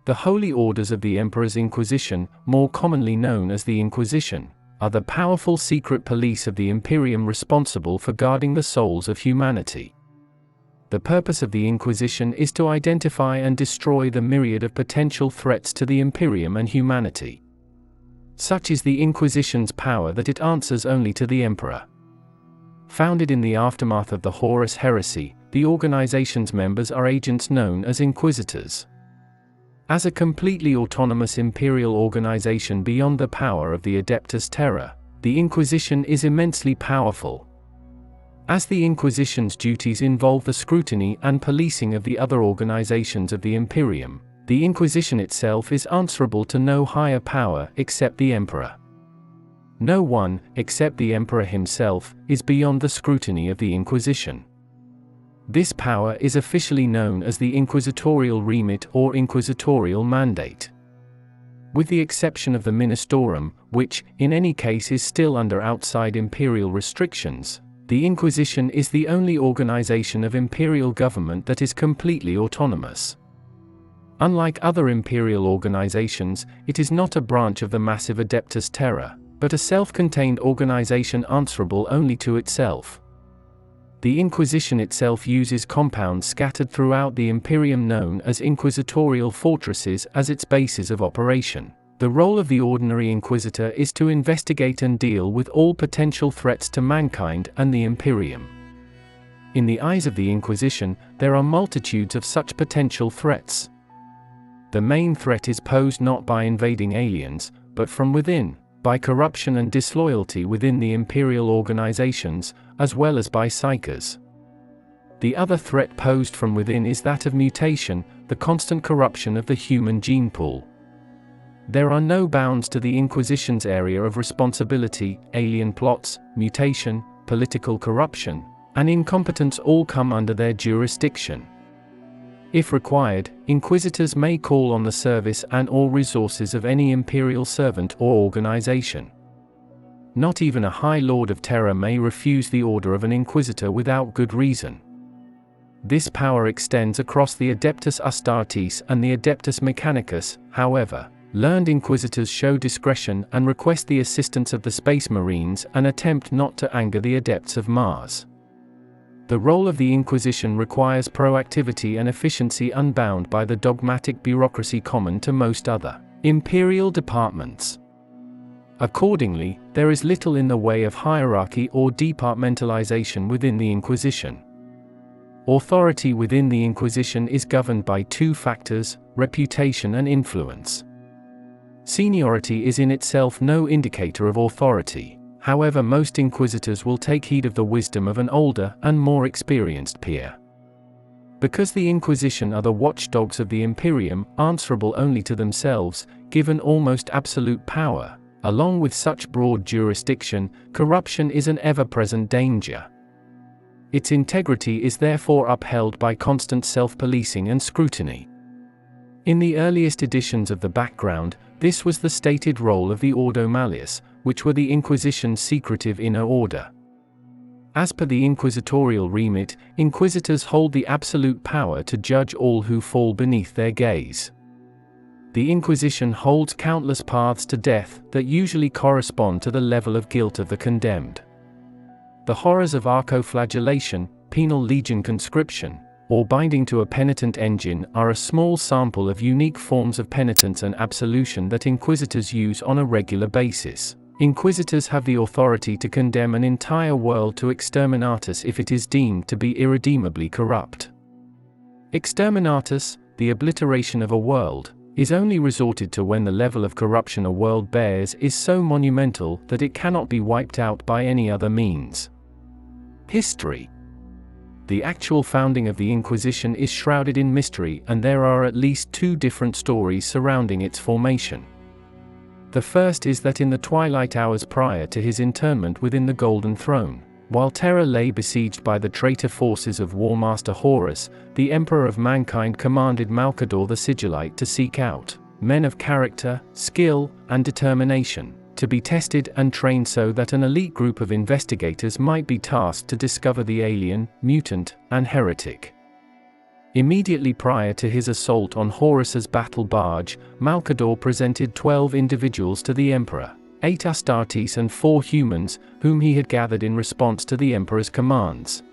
The Holy Orders of the Emperor's Inquisition, more commonly known as the Inquisition, are the powerful secret police of the Imperium responsible for guarding the souls of humanity. The purpose of the Inquisition is to identify and destroy the myriad of potential threats to the Imperium and humanity. Such is the Inquisition's power that it answers only to the Emperor. Founded in the aftermath of the Horus Heresy, the organization's members are agents known as Inquisitors. As a completely autonomous imperial organization beyond the power of the Adeptus Terra, the Inquisition is immensely powerful. As the Inquisition's duties involve the scrutiny and policing of the other organizations of the Imperium, the Inquisition itself is answerable to no higher power except the Emperor. No one, except the Emperor himself, is beyond the scrutiny of the Inquisition. This power is officially known as the Inquisitorial Remit or Inquisitorial Mandate. With the exception of the Ministorum, which, in any case is still under outside imperial restrictions, the Inquisition is the only organization of imperial government that is completely autonomous. Unlike other imperial organizations, it is not a branch of the massive Adeptus Terra, but a self-contained organization answerable only to itself. The Inquisition itself uses compounds scattered throughout the Imperium known as inquisitorial fortresses as its bases of operation. The role of the ordinary Inquisitor is to investigate and deal with all potential threats to mankind and the Imperium. In the eyes of the Inquisition, there are multitudes of such potential threats. The main threat is posed not by invading aliens, but from within, by corruption and disloyalty within the imperial organizations, as well as by psychers. The other threat posed from within is that of mutation, the constant corruption of the human gene pool. There are no bounds to the Inquisition's area of responsibility. Alien plots, mutation, political corruption, and incompetence all come under their jurisdiction. If required, Inquisitors may call on the service and/or resources of any imperial servant or organization. Not even a High Lord of Terror may refuse the order of an Inquisitor without good reason. This power extends across the Adeptus Astartes and the Adeptus Mechanicus. However, learned Inquisitors show discretion and request the assistance of the Space Marines and attempt not to anger the Adepts of Mars. The role of the Inquisition requires proactivity and efficiency unbound by the dogmatic bureaucracy common to most other imperial departments. Accordingly, there is little in the way of hierarchy or departmentalization within the Inquisition. Authority within the Inquisition is governed by two factors: reputation and influence. Seniority is in itself no indicator of authority. However, most Inquisitors will take heed of the wisdom of an older and more experienced peer. Because the Inquisition are the watchdogs of the Imperium, answerable only to themselves, given almost absolute power, along with such broad jurisdiction, corruption is an ever-present danger. Its integrity is therefore upheld by constant self-policing and scrutiny. In the earliest editions of the background, this was the stated role of the Ordo Malleus, which were the Inquisition's secretive inner order. As per the inquisitorial remit, Inquisitors hold the absolute power to judge all who fall beneath their gaze. The Inquisition holds countless paths to death that usually correspond to the level of guilt of the condemned. The horrors of arco-flagellation, penal legion conscription, or binding to a penitent engine are a small sample of unique forms of penitence and absolution that Inquisitors use on a regular basis. Inquisitors have the authority to condemn an entire world to exterminatus if it is deemed to be irredeemably corrupt. Exterminatus, the obliteration of a world, is only resorted to when the level of corruption a world bears is so monumental that it cannot be wiped out by any other means. History. The actual founding of the Inquisition is shrouded in mystery, and there are at least two different stories surrounding its formation. The first is that in the twilight hours prior to his internment within the Golden Throne, while Terra lay besieged by the traitor forces of Warmaster Horus, the Emperor of Mankind commanded Malcador the Sigillite to seek out men of character, skill, and determination, to be tested and trained so that an elite group of investigators might be tasked to discover the alien, mutant, and heretic. Immediately prior to his assault on Horus's battle barge, Malcador presented 12 individuals to the Emperor, 8 Astartes and 4 humans, whom he had gathered in response to the Emperor's commands.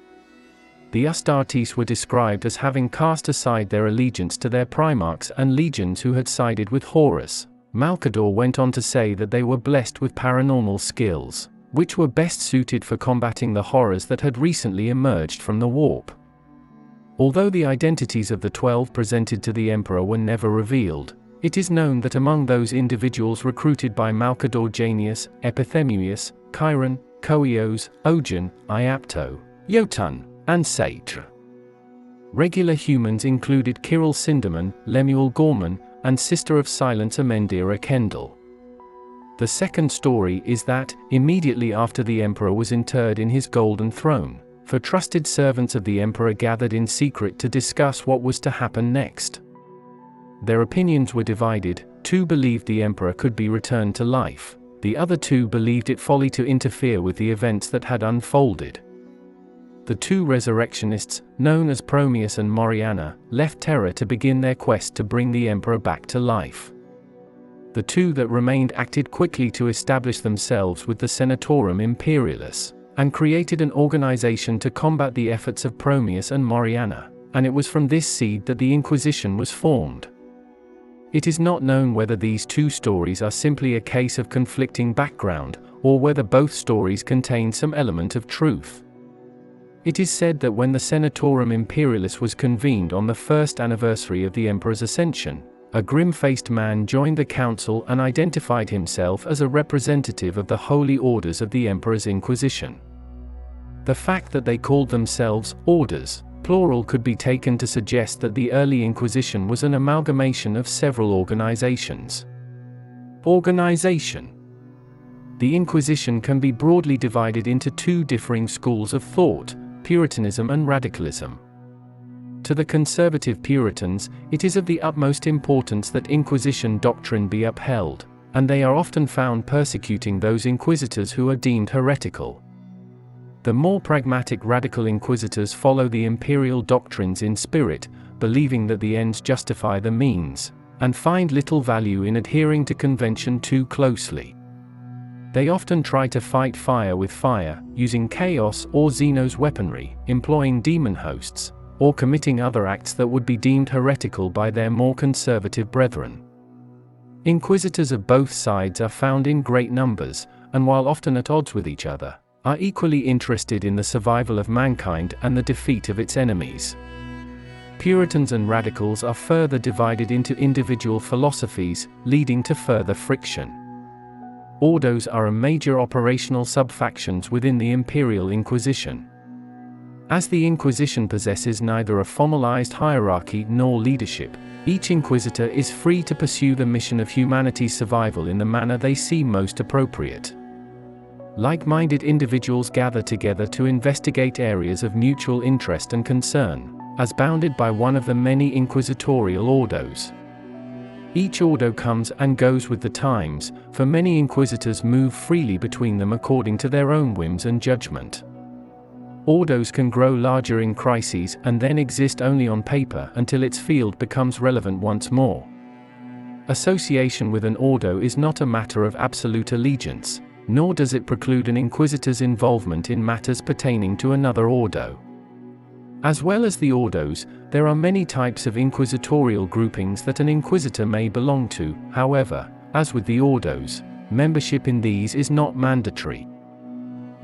The Astartes were described as having cast aside their allegiance to their primarchs and legions who had sided with Horus. Malcador went on to say that they were blessed with paranormal skills, which were best suited for combating the horrors that had recently emerged from the warp. Although the identities of the 12 presented to the Emperor were never revealed, it is known that among those individuals recruited by Malcador Janius, Epithemius, Chiron, Koios, Ogen, Iapto, Jotun, and Satre. Regular humans included Kirill Sinderman, Lemuel Gorman, and Sister of Silence Amendira Kendall. The second story is that, immediately after the Emperor was interred in his golden throne, for trusted servants of the Emperor gathered in secret to discuss what was to happen next. Their opinions were divided. 2 believed the Emperor could be returned to life, the other 2 believed it folly to interfere with the events that had unfolded. The 2 resurrectionists, known as Promius and Moriana, left Terra to begin their quest to bring the Emperor back to life. The 2 that remained acted quickly to establish themselves with the Senatorum Imperialis, and created an organization to combat the efforts of Promius and Moriana, and it was from this seed that the Inquisition was formed. It is not known whether these 2 stories are simply a case of conflicting background, or whether both stories contain some element of truth. It is said that when the Senatorum Imperialis was convened on the first anniversary of the Emperor's ascension, a grim-faced man joined the council and identified himself as a representative of the holy orders of the Emperor's Inquisition. The fact that they called themselves orders, plural, could be taken to suggest that the early Inquisition was an amalgamation of several organizations. Organization. The Inquisition can be broadly divided into 2 differing schools of thought: Puritanism and radicalism. To the conservative Puritans, it is of the utmost importance that Inquisition doctrine be upheld, and they are often found persecuting those inquisitors who are deemed heretical. The more pragmatic radical inquisitors follow the imperial doctrines in spirit, believing that the ends justify the means, and find little value in adhering to convention too closely. They often try to fight fire with fire, using chaos or Xenos weaponry, employing demon hosts, or committing other acts that would be deemed heretical by their more conservative brethren. Inquisitors of both sides are found in great numbers, and while often at odds with each other, are equally interested in the survival of mankind and the defeat of its enemies. Puritans and radicals are further divided into individual philosophies, leading to further friction. Ordos are a major operational sub-factions within the Imperial Inquisition. As the Inquisition possesses neither a formalized hierarchy nor leadership, each Inquisitor is free to pursue the mission of humanity's survival in the manner they see most appropriate. Like-minded individuals gather together to investigate areas of mutual interest and concern, as bounded by one of the many inquisitorial ordos. Each ordo comes and goes with the times, for many inquisitors move freely between them according to their own whims and judgment. Ordos can grow larger in crises and then exist only on paper until its field becomes relevant once more. Association with an ordo is not a matter of absolute allegiance, nor does it preclude an inquisitor's involvement in matters pertaining to another ordo. As well as the ordos, there are many types of inquisitorial groupings that an inquisitor may belong to. However, as with the ordos, membership in these is not mandatory.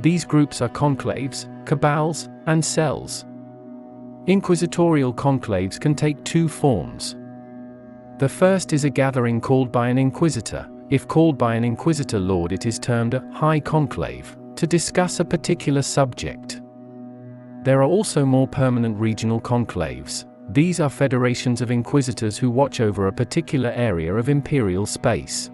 These groups are conclaves, cabals, and cells. Inquisitorial conclaves can take 2 forms. The first is a gathering called by an inquisitor. If called by an inquisitor lord, it is termed a high conclave, to discuss a particular subject. There are also more permanent regional conclaves. These are federations of inquisitors who watch over a particular area of imperial space.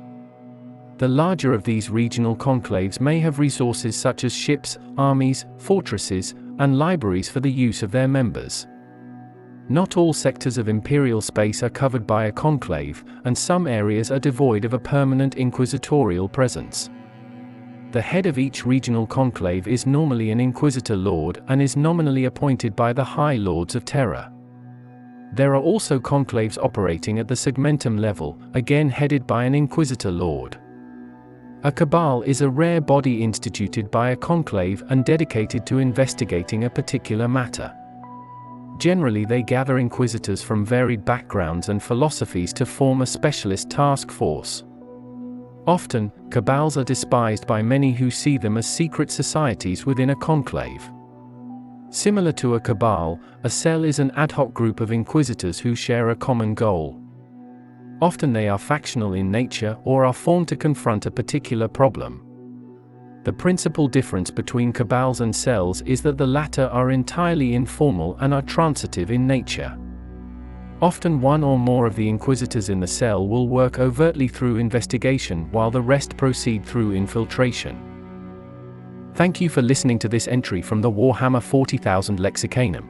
The larger of these regional conclaves may have resources such as ships, armies, fortresses, and libraries for the use of their members. Not all sectors of imperial space are covered by a conclave, and some areas are devoid of a permanent inquisitorial presence. The head of each regional conclave is normally an inquisitor lord and is nominally appointed by the High Lords of Terra. There are also conclaves operating at the segmentum level, again headed by an Inquisitor Lord. A cabal is a rare body instituted by a conclave and dedicated to investigating a particular matter. Generally, they gather Inquisitors from varied backgrounds and philosophies to form a specialist task force. Often, cabals are despised by many who see them as secret societies within a conclave. Similar to a cabal, a cell is an ad hoc group of Inquisitors who share a common goal. Often they are factional in nature or are formed to confront a particular problem. The principal difference between cabals and cells is that the latter are entirely informal and are transitive in nature. Often one or more of the Inquisitors in the cell will work overtly through investigation while the rest proceed through infiltration. Thank you for listening to this entry from the Warhammer 40,000 Lexicanum.